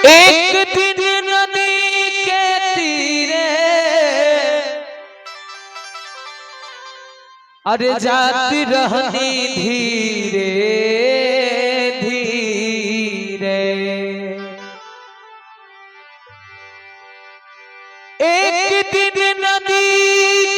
एक दिन नदी के तीरे अरे जाती रहनी धीरे धीरे। एक दिन नदी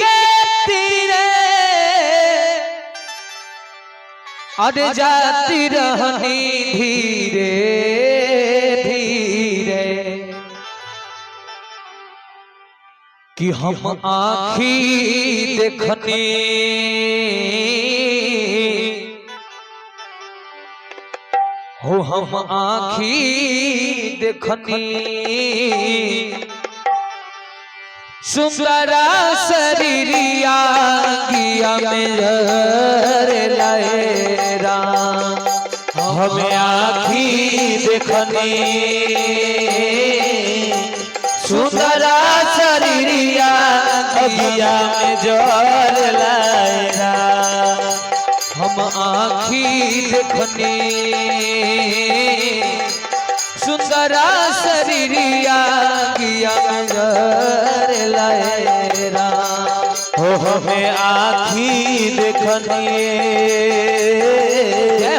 के तीरे अरे जाती रहनी धीरे धीरे कि हम आँखी देखनी हो हम आँखी देखनी सुंदरा शरीरिया गिया मेरे लहरा हमें आँखी देखनी सुंदरा शरीरिया गिया में जल लाएगा हम आँखी देखनी सुंदरा शरीरिया गिया में जल लाएगा हो हमें आँखी देखनी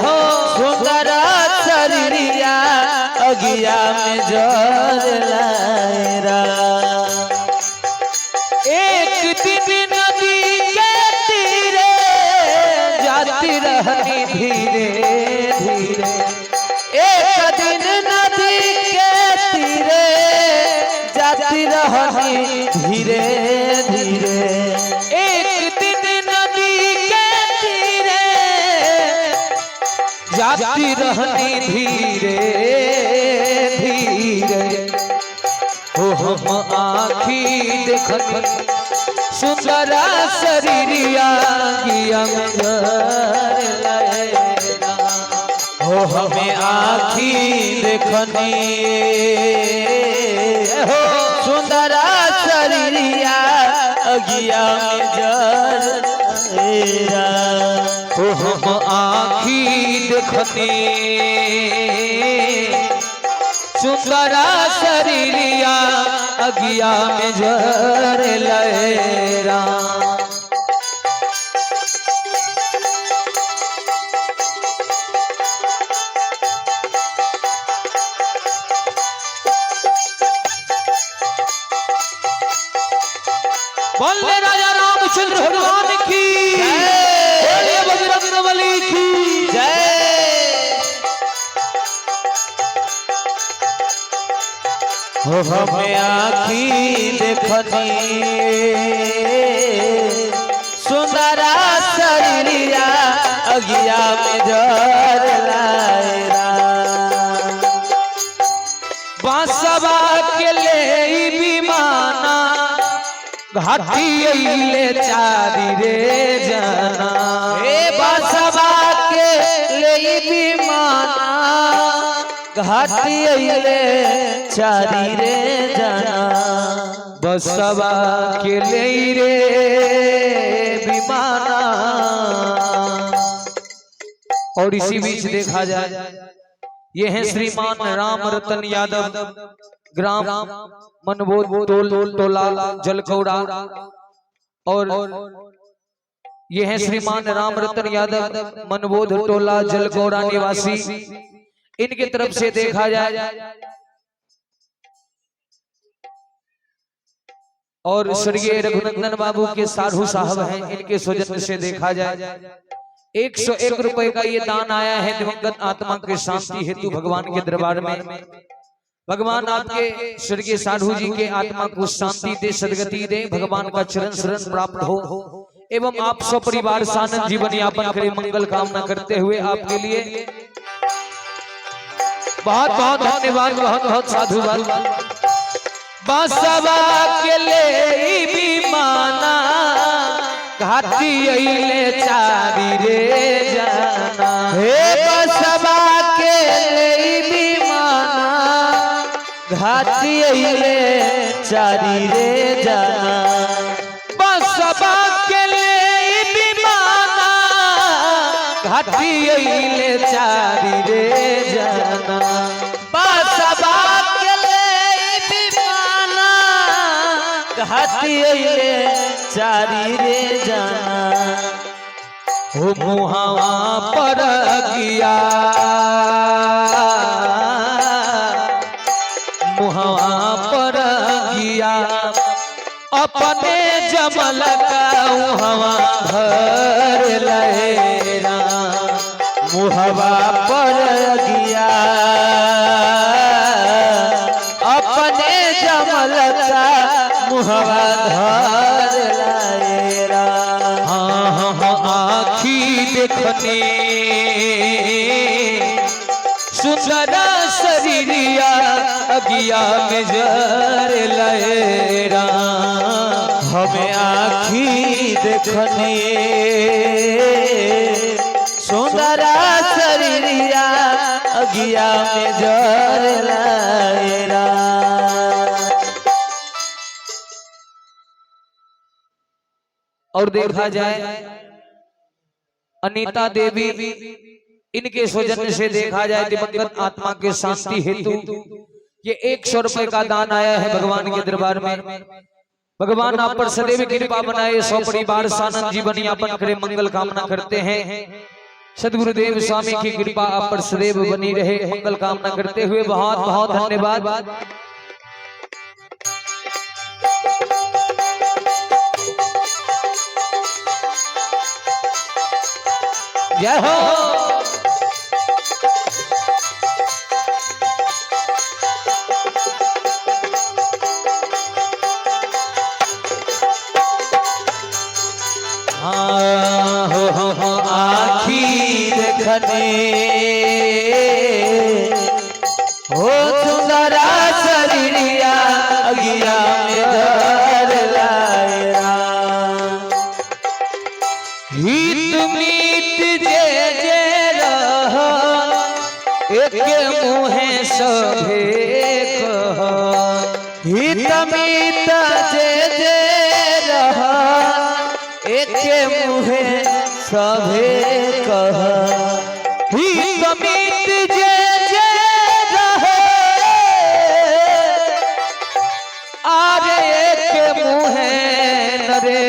हो सुंदरा शरीरिया अगिया में जल लाएगा। एक दिन नदी के तीरे जाती रहनी धीरे धीरे। एक दिन नदी के तीरे जाती रहनी धीरे धीरे। एक दिन नदी के तीरे जाती रहनी धीरे धीरे हो हम आँखी देखनी सुंदरा शरीरिया गिया में लाएगा हो हमें आँखी देखनी हो सुंदरा शरीरिया गिया में जला हो हम आँखी देखनी सुंदरा शरीरिया अगिया में जर लहरा। बोले राजा रामचंद्र भगवान की बोले बजरंगबली की जय। हो हमें आँखी देखनी सुंदरा शरीरिया अगिया में जल लाएगा बांसवा के ले विमाना घाटी ले चारी रे जाना हे बांसवा के ले विमाना घाटी ले चारी रे जाना बसवा के ले रे विमाना। और इसी बीच देखा जाए ये है श्रीमान राम रतन यादव ग्राम मनबोध टोला जलकौड़ा और ये है श्रीमान राम रतन यादव मनबोध टोला जलकौड़ा निवासी। इनके तरफ से देखा जाए और स्वर्गीय रघुनंदन बाबू के साधु साहब हैं इनके स्वजन से देखा जाए 101 रुपए का ये दान आया है दिवंगत आत्मा के शांति हेतु भगवान के दरबार में। भगवान आपके स्वर्गीय साधु जी के आत्मा को शांति दे सदगति दे भगवान का चरण शरण प्राप्त हो एवं आप सब परिवार सानंद जीवन यापन करें मंगल कामना करते हुए आपके लिए बहुत बहुत धन्यवाद बहुत बहुत साधुवाद। बांसवा के ले विमाना घाटी ले चारी रे जाना हे बांसवा के ले विमाना घाटी ले चारी रे जाना बांसवा के ले विमाना घाटी ले चारी रे जाना बांसवा खाती चारी रे जाना हो मुहावा पर गिया मुहावा पर गिया अपने जमल का हवा भर लहरा मुहवा पर गिया अपने जमल का मुहवा धर लहरा आखी देखने सुंदर शरीरिया अगिया में जर लहरा हमें आखी देखने सुंदर शरीरिया अगिया में जर लहरा। और देखा जाए अनीता देवी इनके सौजन्य से देखा जाए दिवंगत आत्मा के शांति हेतु ये 100 रुपए का दान आया है भगवान के दरबार में। भगवान आप पर सदैव कृपा बनाए, 100 परिवार सानंद जीवन यापन करे, मंगल कामना करते हैं। सदगुरुदेव स्वामी की कृपा आप पर सदैव बनी रहे, मंगल कामना करते हुए बहुत बहुत धन्यवाद। जय हो। हाँ हो आखी देखने हो सुंदरा शरीरिया अगिया में धर लहरा। हित मीत जे रह एक मुहे सभे कह हित मीत जे रह एक मुहे सभे कह हित मीत जे रहे आरे एक मुहे नरे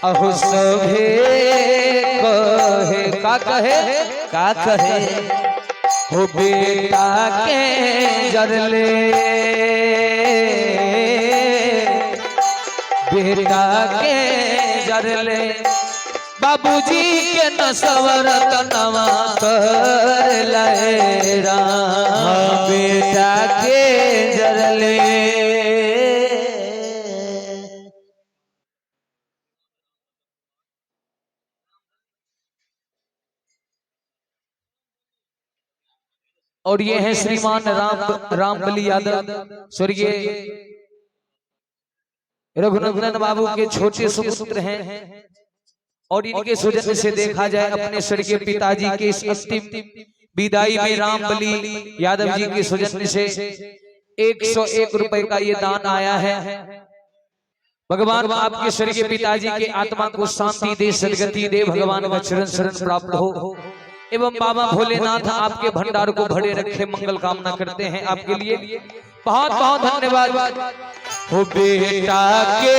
अहो सभे कहे का कहे हो बेटा के जरले बेटा के जरले बाबूजी के नसवर तनवा कर लहरा बेटा के जरले। और ये है श्रीमान रामबली यादव स्वर्गीय रघुनंदन बाबू के छोटे सुपुत्र हैं। और इनके सौजन्य से देखा जाए अपने स्वर्गीय पिताजी के इस अंतिम विदाई में रामबली यादव जी के सौजन्य से 101 रुपए का ये दान आया है। भगवान आपके स्वर्गीय पिताजी के आत्मा को शांति दे, सदगति दे, भगवान का चरण शरण प्राप्त हो एवं बाबा भोलेनाथ आपके भंडार को भरे रखे, मंगल कामना करते हैं आपके लिए। बहुत बहुत धन्यवाद। हो बेटा के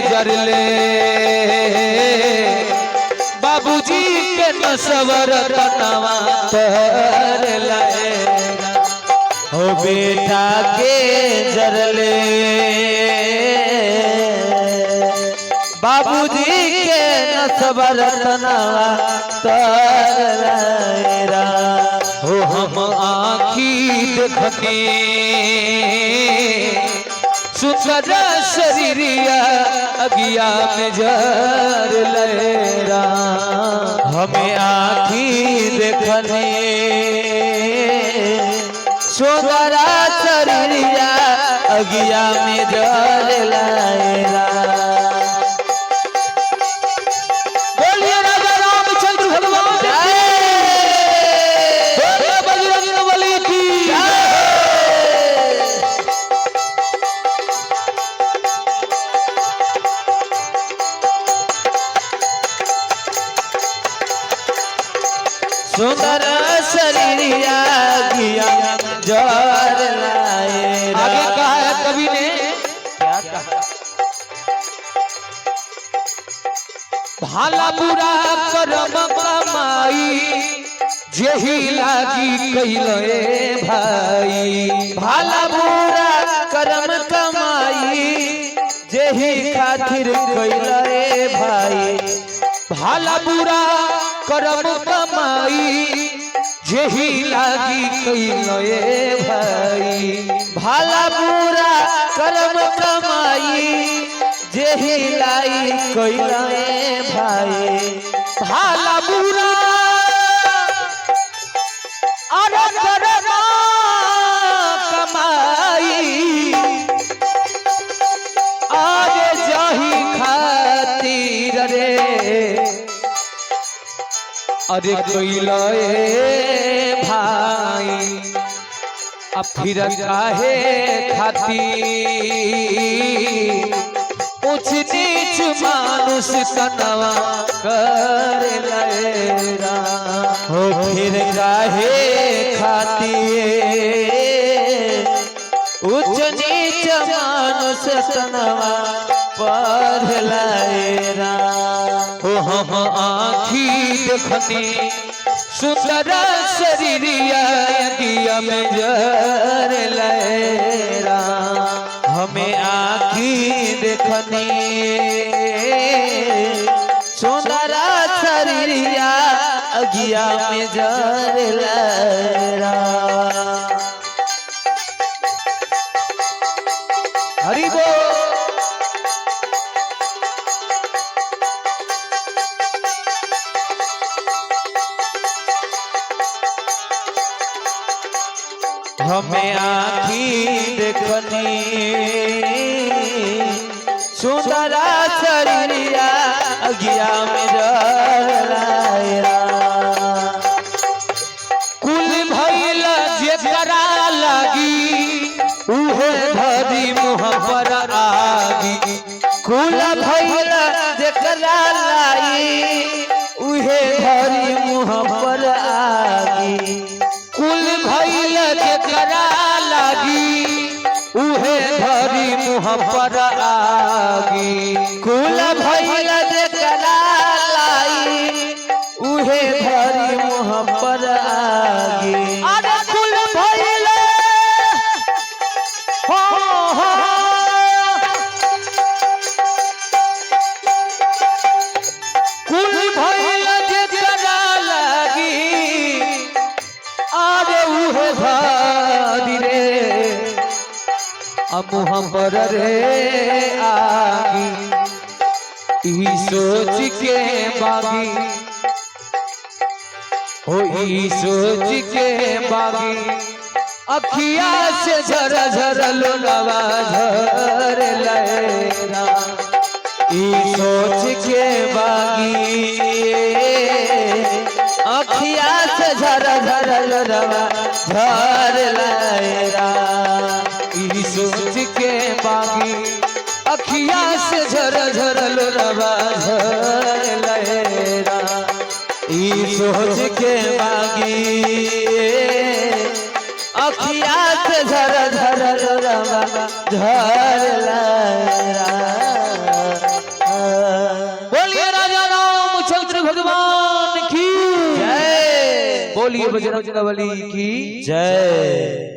जरले बाबूजी के नसवर तनवा कर लहरा हो बेटा के जरले बाबूजी के नसवर तनवा कर लहरा। हो हम आँखी देखने सुंदर शरीरिया अगिया में जर लहरा हमें आँखी देखने सुंदरा शरीरिया अगिया में जर लहरा। बोलिए राजा रामचंद्र भगवान बजरंग बली की। सुंदर शरीरिया गिया जर लहरा। आगे कहा है कवि ने भाला बुरा करम कमाई जेही लागी कैले भाई भाला बुरा कर्म कमाई जेही खातिर कैले भाई भाला बुरा करम कमाई जेही लागी कैले भाई भाला बुरा कर्म कमाई जेही लाई कैले भाई भाला बुरा अरे करम कमाई आगे जही खातिर रे अरे कैले भाई अब फिर काहे खातिर उच नीच मानुष तनवा कर लेरा हो फिर काहे खातिर उच्च नीच मानुष तनवा पर लायरा हो हम आँखी देखनी सुंदर शरीरिया दिया में जर लेरा हमें आँखी देखनी सुंदरा शरीरिया अगिया में जर लहरा हरि बोल हमें आँखी देखनी सुंदरा शरीरिया अगिया में जलायरा कुल भइल जेकरा लागी उहे धरी मुँह पर आगी कुल भइल जेकरा लाई उहे धरी मुँह पर आगी कुल भइल जेकरा लागी उहे धरी मुँह पर आगी कुल भइल जेकरा लाई उहे धरी मुँह पर आगी अरे कुल भइल हो कुल भइल जेकरा लागी अरे उहे धरी रे अब मुँह पर रे आगी ई सोच के बागी हो ई सोच के बागी अखिया से झर झर लोलवा झर लेरा ई सोच के बागी अखिया से झर झर रवा झर लायरा ई सोच के बागी अखिया से झर झर लोलवा झर लेरा ई सोच के बागी अखिया से झर झर रवा झर लायरा बोलिए राजा रामचंद्र भगवान की जय बोलिए बजरंग बली की जय।